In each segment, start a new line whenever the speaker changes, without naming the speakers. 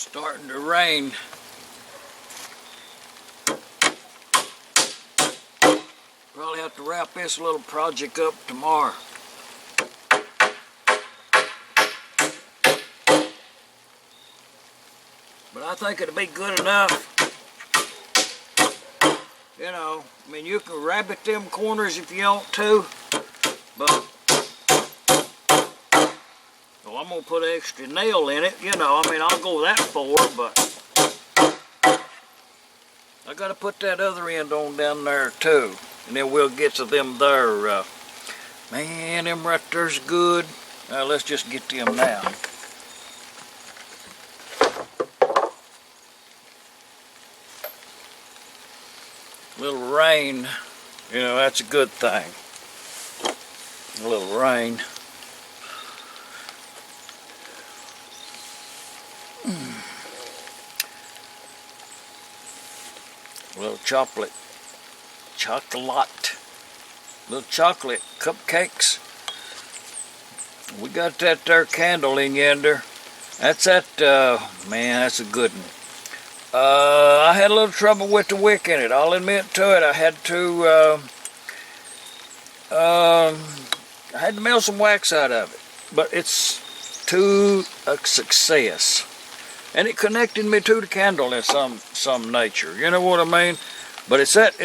Starting to rain. Probably have to wrap this little project up tomorrow. But I think it'll be good enough. You know, I mean, you can rabbit them corners if you want to, but well, I'm gonna put an extra nail in it. You know, I mean, I'll go that far, but I gotta put that other end on down there too, and then we'll get to them there. Man, them right there's good. Let's just get them now. Little rain, you know, that's a good thing. A little rain. Little little chocolate cupcakes. We got that there candle in yonder. That's that, man, that's a good one. I had a little trouble with the wick in it. I'll admit to it. I had to melt some wax out of it, but it's to a success, and it connected me to the candle in some nature. You know what I mean? But it's that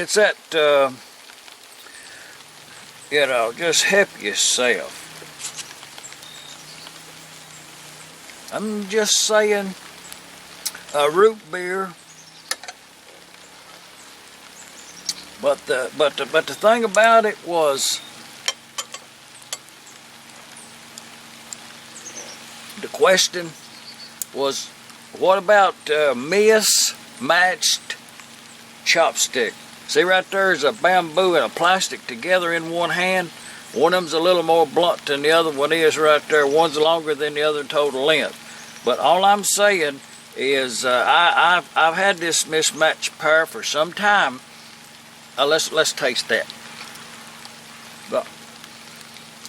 you know, just help yourself. I'm just saying. Root beer, but the thing about it was, the question was, what about mismatched chopstick? See right there is a bamboo and a plastic together in one hand. One of them's a little more blunt than the other one is right there. One's longer than the other in total length. But all I'm saying is I've had this mismatched pair for some time. Let's taste that. But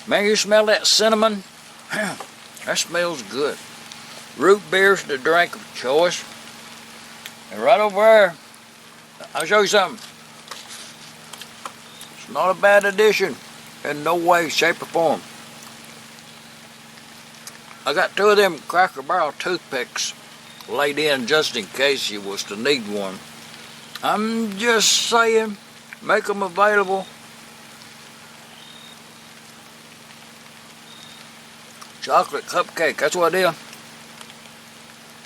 man, you smell that cinnamon? That smells good. Root beer's the drink of choice. And right over there, I'll show you something. It's not a bad addition in no way, shape, or form. I got two of them Cracker Barrel toothpicks laid in just in case you was to need one. I'm just saying, make them available. Chocolate cupcake, that's what it is.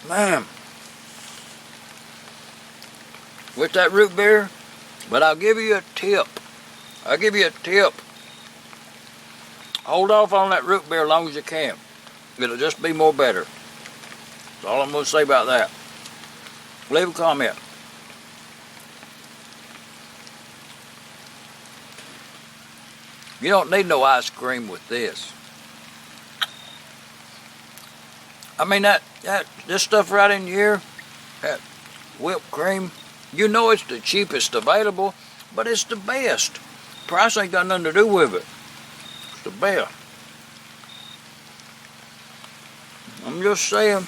Man. With that root beer, but I'll give you a tip. Hold off on that root beer as long as you can. It'll just be more better. That's all I'm going to say about that. Leave a comment. You don't need no ice cream with this. I mean, this stuff right in here, that whipped cream, you know it's the cheapest available, but it's the best. Price ain't got nothing to do with it. It's the best. I'm just saying.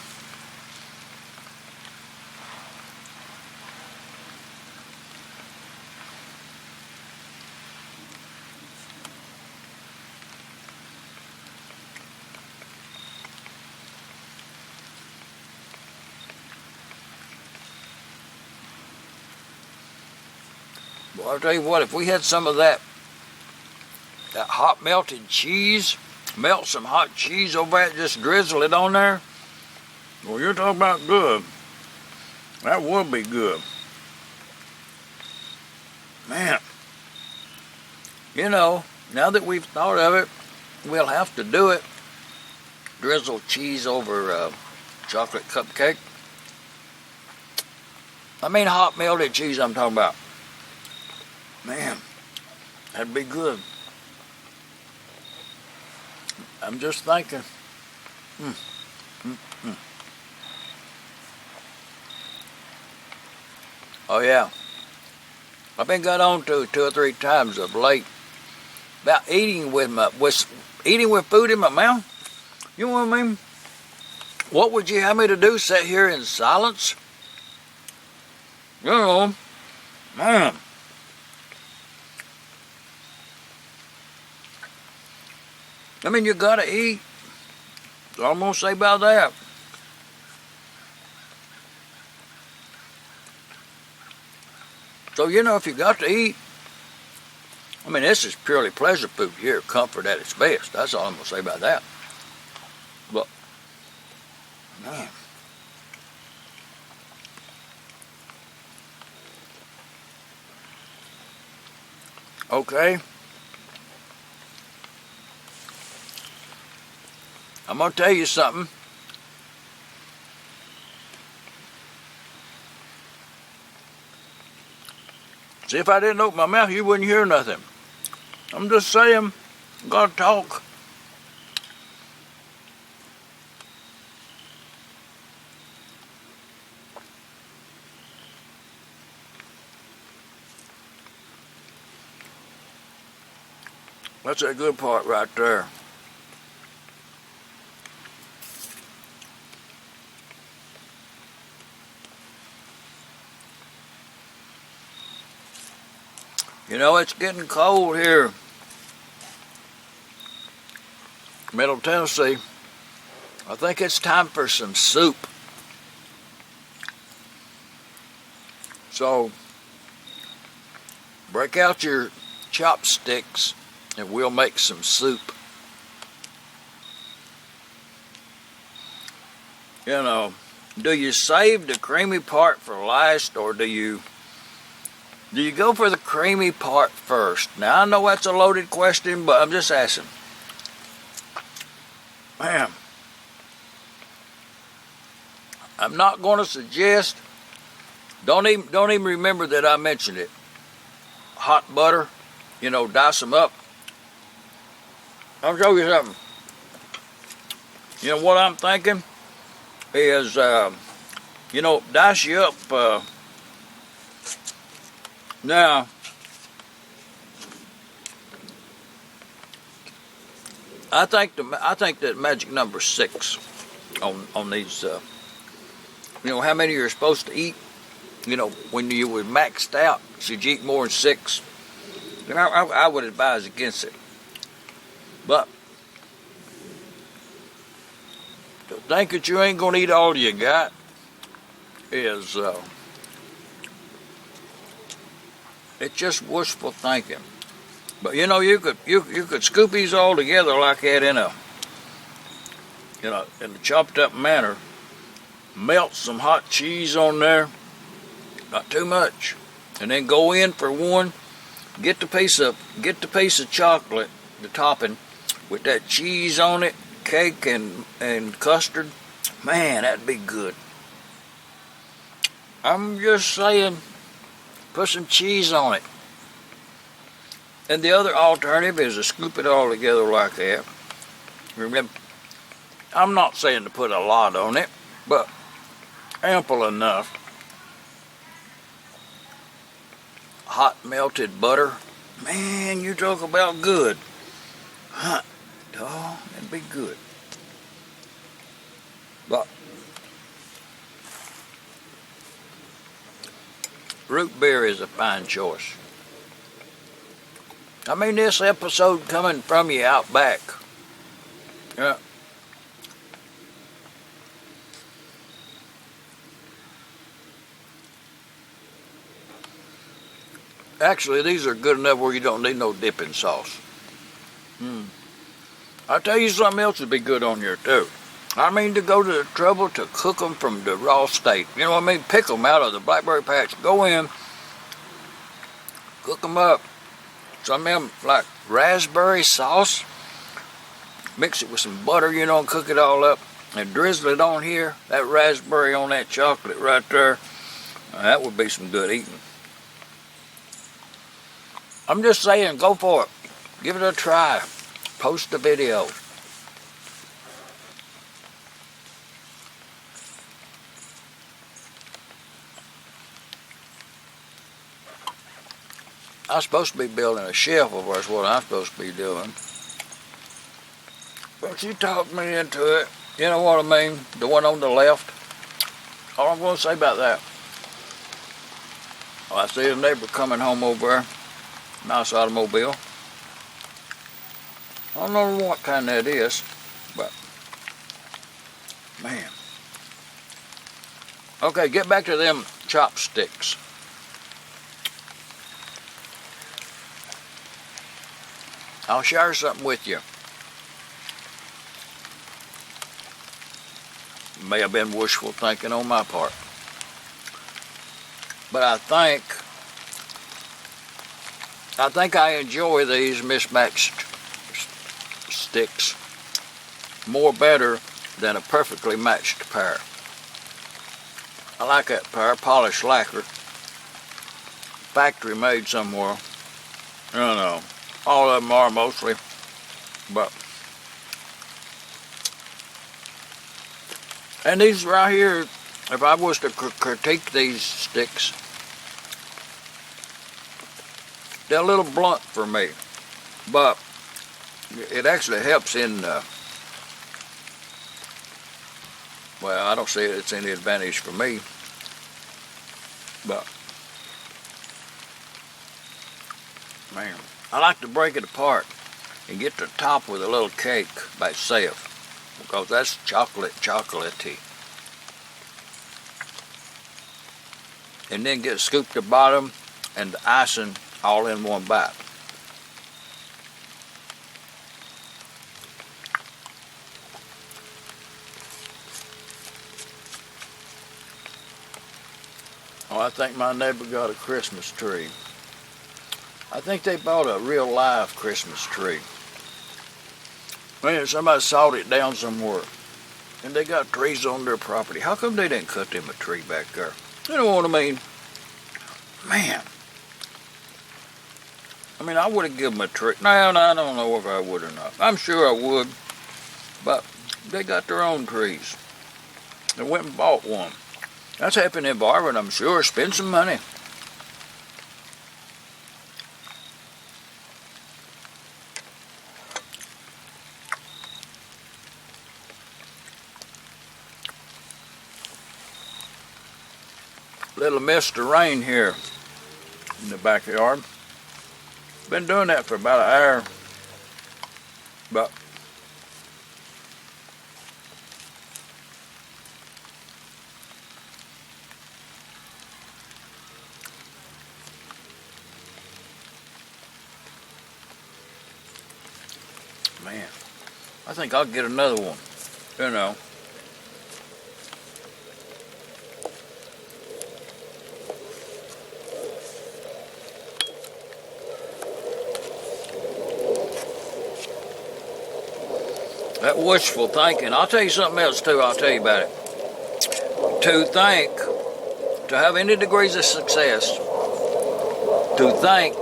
Well, I'll tell you what, if we had some of that hot melted cheese, melt some hot cheese over it, just drizzle it on there. Well, you're talking about good. That would be good. Man, you know, now that we've thought of it, we'll have to do it. Drizzle cheese over chocolate cupcake. I mean hot melted cheese I'm talking about. Man, that'd be good. I'm just thinking. Oh yeah, I've been got on to 2 or 3 times of late about eating with food in my mouth. You know what I mean? What would you have me to do? Sit here in silence? You know, man. I mean, you gotta eat. That's all I'm gonna say about that. So, you know, if you got to eat, I mean, this is purely pleasure food here, comfort at its best. That's all I'm gonna say about that. But, man. Okay. I'm going to tell you something. See, if I didn't open my mouth, you wouldn't hear nothing. I'm just saying, gotta talk. That's a good part right there. You know, it's getting cold here. Middle Tennessee. I think it's time for some soup. So, break out your chopsticks and we'll make some soup. You know, do you save the creamy part for last, or do you go for the creamy part first? Now, I know that's a loaded question, but I'm just asking. Man, I'm not going to suggest. Don't even remember that I mentioned it. Hot butter, you know, dice them up. I'll show you something. You know what I'm thinking is, you know, dice you up. Now, I think that magic number 6 on these. You know how many you're supposed to eat. You know, when you were maxed out, should you eat more than 6? And I would advise against it. But to think that you ain't gonna eat all you got is it's just wishful thinking. But you know, you could scoop these all together like that in a chopped up manner. Melt some hot cheese on there, not too much, and then go in for one. Get the piece of chocolate, the topping, with that cheese on it, cake and custard. Man, that'd be good. I'm just saying, put some cheese on it. And the other alternative is to scoop it all together like that. Remember, I'm not saying to put a lot on it, but ample enough. Hot melted butter. Man, you talk about good. Hot dog, that'd be good. But root beer is a fine choice. I mean, this episode coming from you out back. Yeah. Actually, these are good enough where you don't need no dipping sauce. I'll tell you something else would be good on here too. I mean, to go to the trouble to cook them from the raw state. You know what I mean? Pick them out of the blackberry patch. Go in, cook them up. Some of them like raspberry sauce. Mix it with some butter, you know, and cook it all up. And drizzle it on here. That raspberry on that chocolate right there. That would be some good eating. I'm just saying, go for it. Give it a try. Post the video. I'm supposed to be building a shelf over there. That's what I'm supposed to be doing. But you talked me into it. You know what I mean? The one on the left. All I'm going to say about that. Oh, I see a neighbor coming home over there. Nice automobile. I don't know what kind that is, but man. Okay, get back to them chopsticks. I'll share something with you. May have been wishful thinking on my part. But I think I enjoy these mismatched sticks more better than a perfectly matched pair. I like that pair, polished lacquer, factory made somewhere. I don't know, all of them are mostly, but. And these right here, if I was to critique these sticks, they're a little blunt for me, but it actually helps in, well, I don't see it's any advantage for me, but, man, I like to break it apart and get the top with a little cake by itself, because that's chocolatey. And then get scooped the bottom and the icing all in one bite. Oh, I think my neighbor got a Christmas tree. I think they bought a real live Christmas tree. Man, somebody sawed it down somewhere. And they got trees on their property. How come they didn't cut them a tree back there? You know what I mean? Man. I mean, I would have given them a tree. No, I don't know if I would or not. I'm sure I would. But they got their own trees. They went and bought one. That's happening in Barber, I'm sure. Spend some money. Little mist of rain here in the backyard. Been doing that for about an hour, but man, I think I'll get another one, you know. That wishful thinking. I'll tell you something else too, I'll tell you about it. To think, to have any degrees of success, to think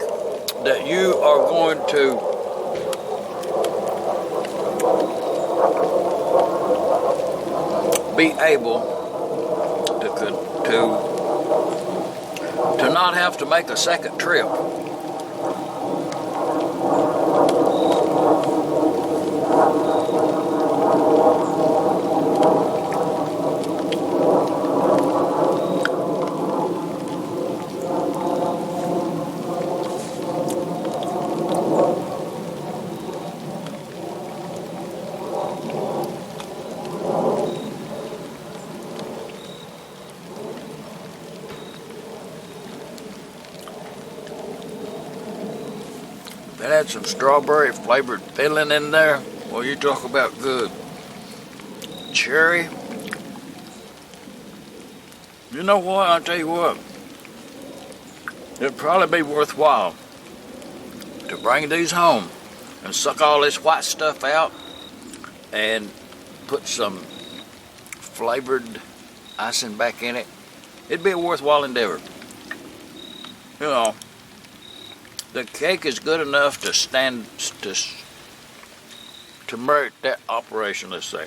that you are going to be able to not have to make a second trip. That had some strawberry flavored filling in there. Well, you talk about good. Cherry. You know what? I'll tell you what. It'd probably be worthwhile to bring these home and suck all this white stuff out and put some flavored icing back in it. It'd be a worthwhile endeavor. You know, the cake is good enough to stand to merit that operation, let's say.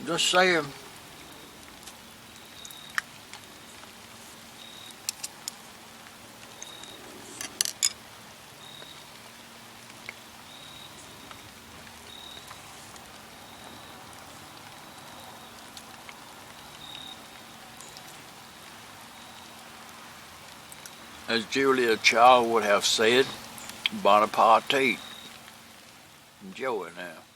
Just saying. as Julia Child would have said, bon appetit. Enjoy now.